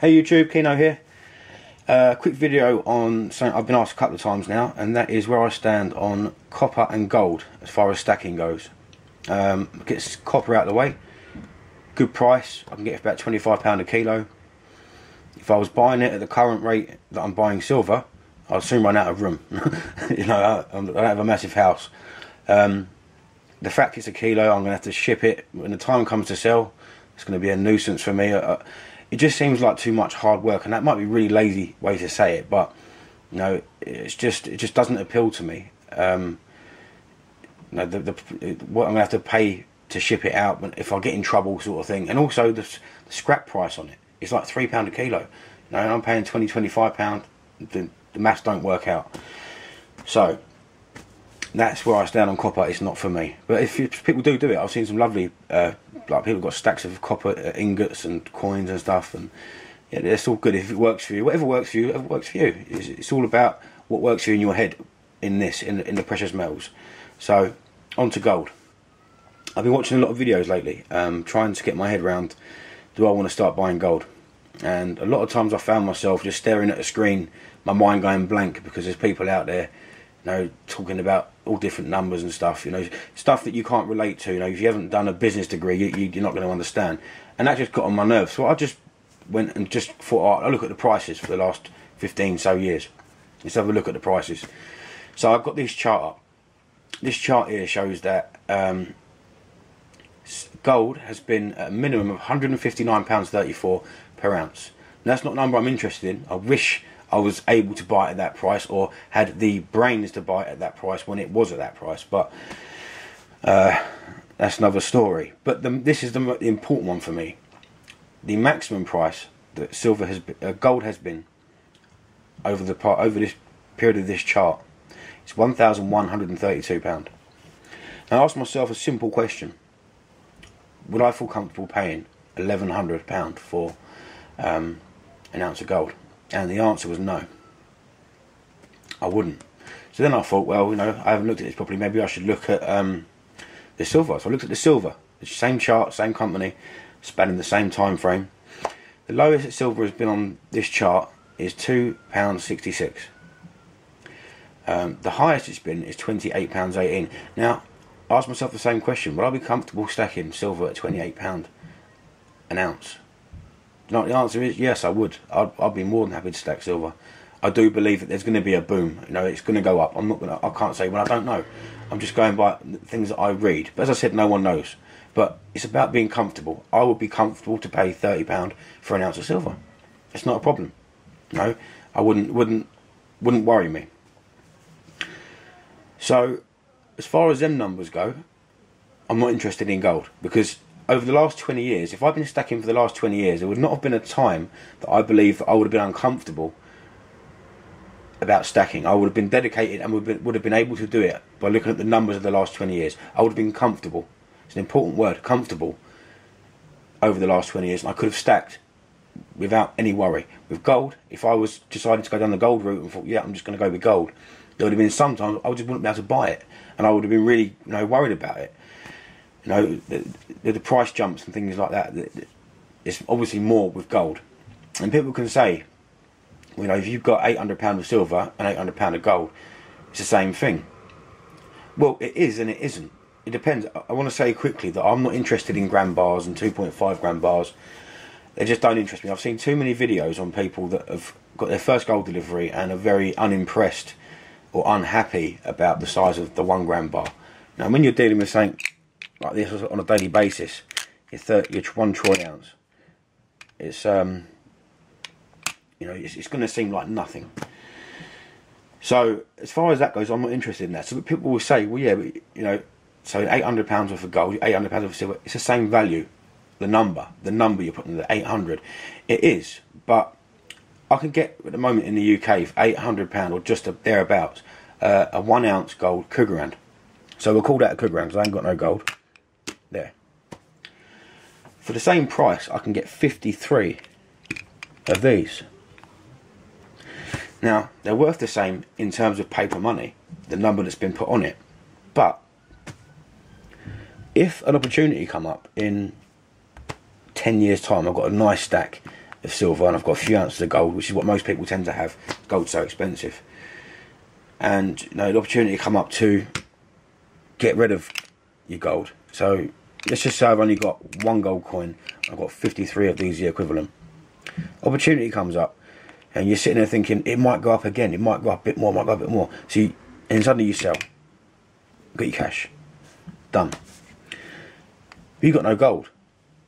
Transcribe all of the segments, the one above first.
Hey YouTube, Keno here. Quick video on something I've been asked a couple of times now, and that is where I stand on copper and gold as far as stacking goes. Get copper out of the way, good price. I can get it for about £25 a kilo. If I was buying it at the current rate that I'm buying silver, I'd soon run out of room. You know, I don't have a massive house. The fact it's a kilo, I'm going to have to ship it. When the time comes to sell, it's going to be a nuisance for me. It just seems like too much hard work, and that might be a really lazy way to say it, but you know, it just doesn't appeal to me. You know, what I'm going to have to pay to ship it out if I get in trouble, sort of thing, and also the scrap price on it. It's like £3 a kilo. You know, and I'm paying £20–25. The maths don't work out. So that's where I stand on copper. It's not for me. But if people do it, I've seen some lovely, like people got stacks of copper ingots and coins and stuff, and yeah, it's all good if it works for you. Whatever works for you, whatever works for you. It's all about what works for you in your head in the precious metals. So on to gold. I've been watching a lot of videos lately, trying to get my head around, do I want to start buying gold? And a lot of times I found myself just staring at a screen, my mind going blank, because there's people out there, you know, talking about all different numbers and stuff, you know, stuff that you can't relate to. You know, if you haven't done a business degree, you're not going to understand. And that just got on my nerves. So I just went and just thought, I'll look at the prices for the last 15 so years. Let's have a look at the prices. So I've got this chart up. This chart here shows that gold has been at a minimum of £159.34 per ounce. Now, that's not a number I'm interested in. I wish I was able to buy it at that price, or had the brains to buy it at that price when it was at that price, but that's another story. But this is the important one for me. The maximum price that gold has been over this period of this chart is £1,132. Now I asked myself a simple question: would I feel comfortable paying £1,100 for an ounce of gold? And the answer was no, I wouldn't. So then I thought, well, you know, I haven't looked at this properly, maybe I should look at the silver. So I looked at the silver, the same chart, same company, spanning the same time frame. The lowest that silver has been on this chart is £2.66. The highest it's been is £28.18. Now, I asked myself the same question: would I be comfortable stacking silver at £28 an ounce? No, the answer is yes, I would. I'd be more than happy to stack silver. I do believe that there's going to be a boom. You know, it's going to go up. I can't say when. I don't know. I'm just going by things that I read. But as I said, no one knows. But it's about being comfortable. I would be comfortable to pay £30 for an ounce of silver. It's not a problem. No, I wouldn't worry me. So, as far as them numbers go, I'm not interested in gold, because over the last 20 years, if I've been stacking for the last 20 years, there would not have been a time that I believe that I would have been uncomfortable about stacking. I would have been dedicated and would have been able to do it by looking at the numbers of the last 20 years. I would have been comfortable. It's an important word, comfortable, over the last 20 years. And I could have stacked without any worry. With gold, if I was decided to go down the gold route and thought, yeah, I'm just going to go with gold, there would have been sometimes I just wouldn't be able to buy it, and I would have been really, you know, worried about it. You know, the price jumps and things like that. It's obviously more with gold, and people can say, you know, if you've got £800 of silver and £800 of gold, it's the same thing. Well, it is and it isn't. It depends. I want to say quickly that I'm not interested in gram bars and 2.5 gram bars. They just don't interest me. I've seen too many videos on people that have got their first gold delivery and are very unimpressed or unhappy about the size of the 1 gram bar. Now, when you're dealing with something like this on a daily basis, your 1 troy ounce, it's you know, it's going to seem like nothing. So as far as that goes, I'm not interested in that. So people will say, well, yeah, but, you know, so £800 worth of gold, £800 worth of silver, it's the same value. The number you're putting, the 800, it is. But I can get at the moment in the UK for £800 or just thereabouts a 1 ounce gold Krugerrand. So we'll call that a Krugerrand because I ain't got no gold. There. For the same price, I can get 53 of these. Now, they're worth the same in terms of paper money, the number that's been put on it. But if an opportunity come up in 10 years time, I've got a nice stack of silver, and I've got a few ounces of gold, which is what most people tend to have. Gold's so expensive. And you know, the opportunity come up to get rid of your gold. So let's just say I've only got one gold coin. I've got 53 of these, the equivalent. Opportunity comes up, and you're sitting there thinking it might go up again. It might go up a bit more. It might go up a bit more. So and suddenly you sell. Got your cash. Done. But you got no gold.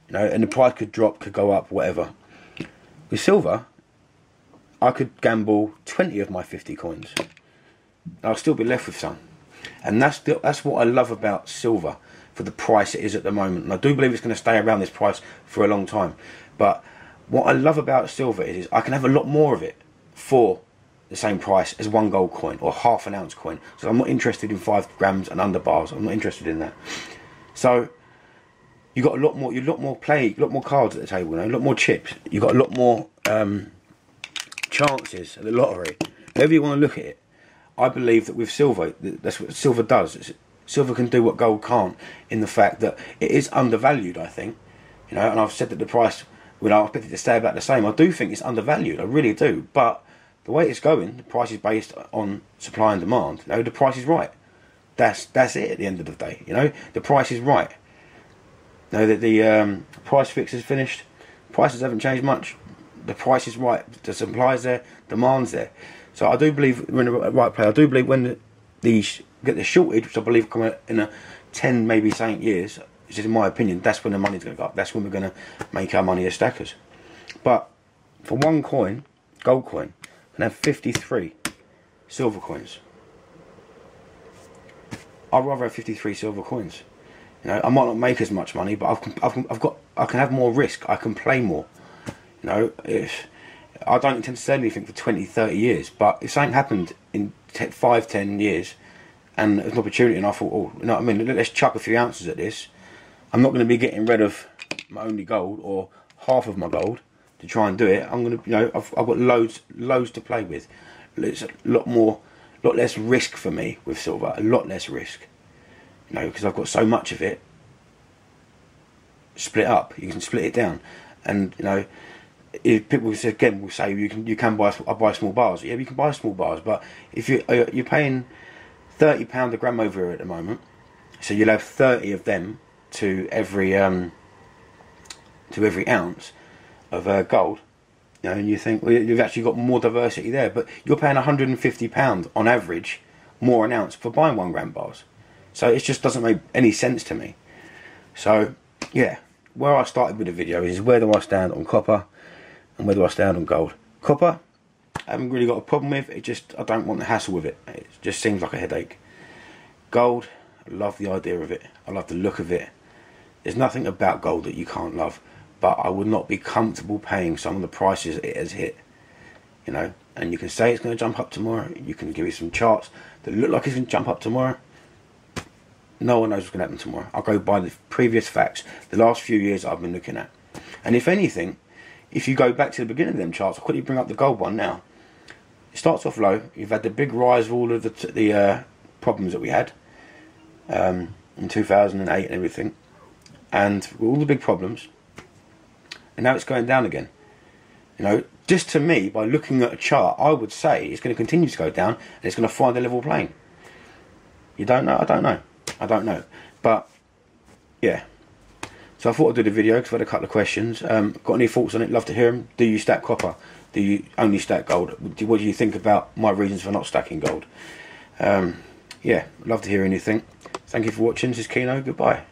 You know, and the price could drop, could go up, whatever. With silver, I could gamble 20 of my 50 coins. I'll still be left with some. And that's what I love about silver for the price it is at the moment. And I do believe it's going to stay around this price for a long time. But what I love about silver is I can have a lot more of it for the same price as one gold coin or half an ounce coin. So I'm not interested in 5 grams and under bars. I'm not interested in that. So you got a lot more cards at the table, you know, a lot more chips. You got a lot more chances at the lottery. However you want to look at it, I believe that with silver, that's what silver does. Silver can do what gold can't, in the fact that it is undervalued, I think. You know, and I've said that the price, when I expect it to stay about the same, I do think it's undervalued. I really do. But the way it's going, the price is based on supply and demand. You know, the price is right. That's it at the end of the day. You know, the price is right. You know, that the price fix is finished. Prices haven't changed much. The price is right. The supply's there. Demand's there. So I do believe we're in the right place. I do believe when get the shortage, which I believe come in a 10, maybe something years, which is in my opinion, that's when the money's going to go up. That's when we're going to make our money as stackers. But for one coin, gold coin, I can have 53 silver coins. I'd rather have 53 silver coins. You know, I might not make as much money, but I can have more risk. I can play more. You know, I don't intend to sell anything for 20, 30 years, but if something happened in 5, 10 years, and there's an opportunity, and I thought, oh, you know what I mean, let's chuck a few ounces at this. I'm not going to be getting rid of my only gold or half of my gold to try and do it. I'm going to, you know, I've got loads to play with. It's a lot less risk for me with silver. A lot less risk, you know, because I've got so much of it. Split up, you can split it down, and you know, if people again will say you can buy small bars. Yeah, you can buy small bars, but if you're paying £30 a gram over here at the moment, so you'll have 30 of them to every ounce of gold. You know, and you think, well, you've actually got more diversity there, but you're paying £150 on average more an ounce for buying 1 gram bars. So it just doesn't make any sense to me. So yeah, where I started with the video is where do I stand on copper and where do I stand on gold. Copper, I haven't really got a problem with it. I don't want the hassle with it. It just seems like a headache. Gold, I love the idea of it. I love the look of it. There's nothing about gold that you can't love, but I would not be comfortable paying some of the prices it has hit. You know, and you can say it's going to jump up tomorrow. You can give me some charts that look like it's going to jump up tomorrow. No one knows what's going to happen tomorrow. I'll go by the previous facts, the last few years I've been looking at. And if anything, if you go back to the beginning of them charts, I'll quickly bring up the gold one now. It starts off low. You've had the big rise of all of the problems that we had in 2008 and everything, and all the big problems, and now it's going down again. You know, just to me, by looking at a chart, I would say it's going to continue to go down and it's going to find a level plane. You don't know? I don't know. I don't know. But yeah, so I thought I'd do the video because I've had a couple of questions. Got any thoughts on it? Love to hear them. Do you stack copper? Do you only stack gold? What do you think about my reasons for not stacking gold? Yeah, love to hear anything. Thank you for watching. This is Keno. Goodbye.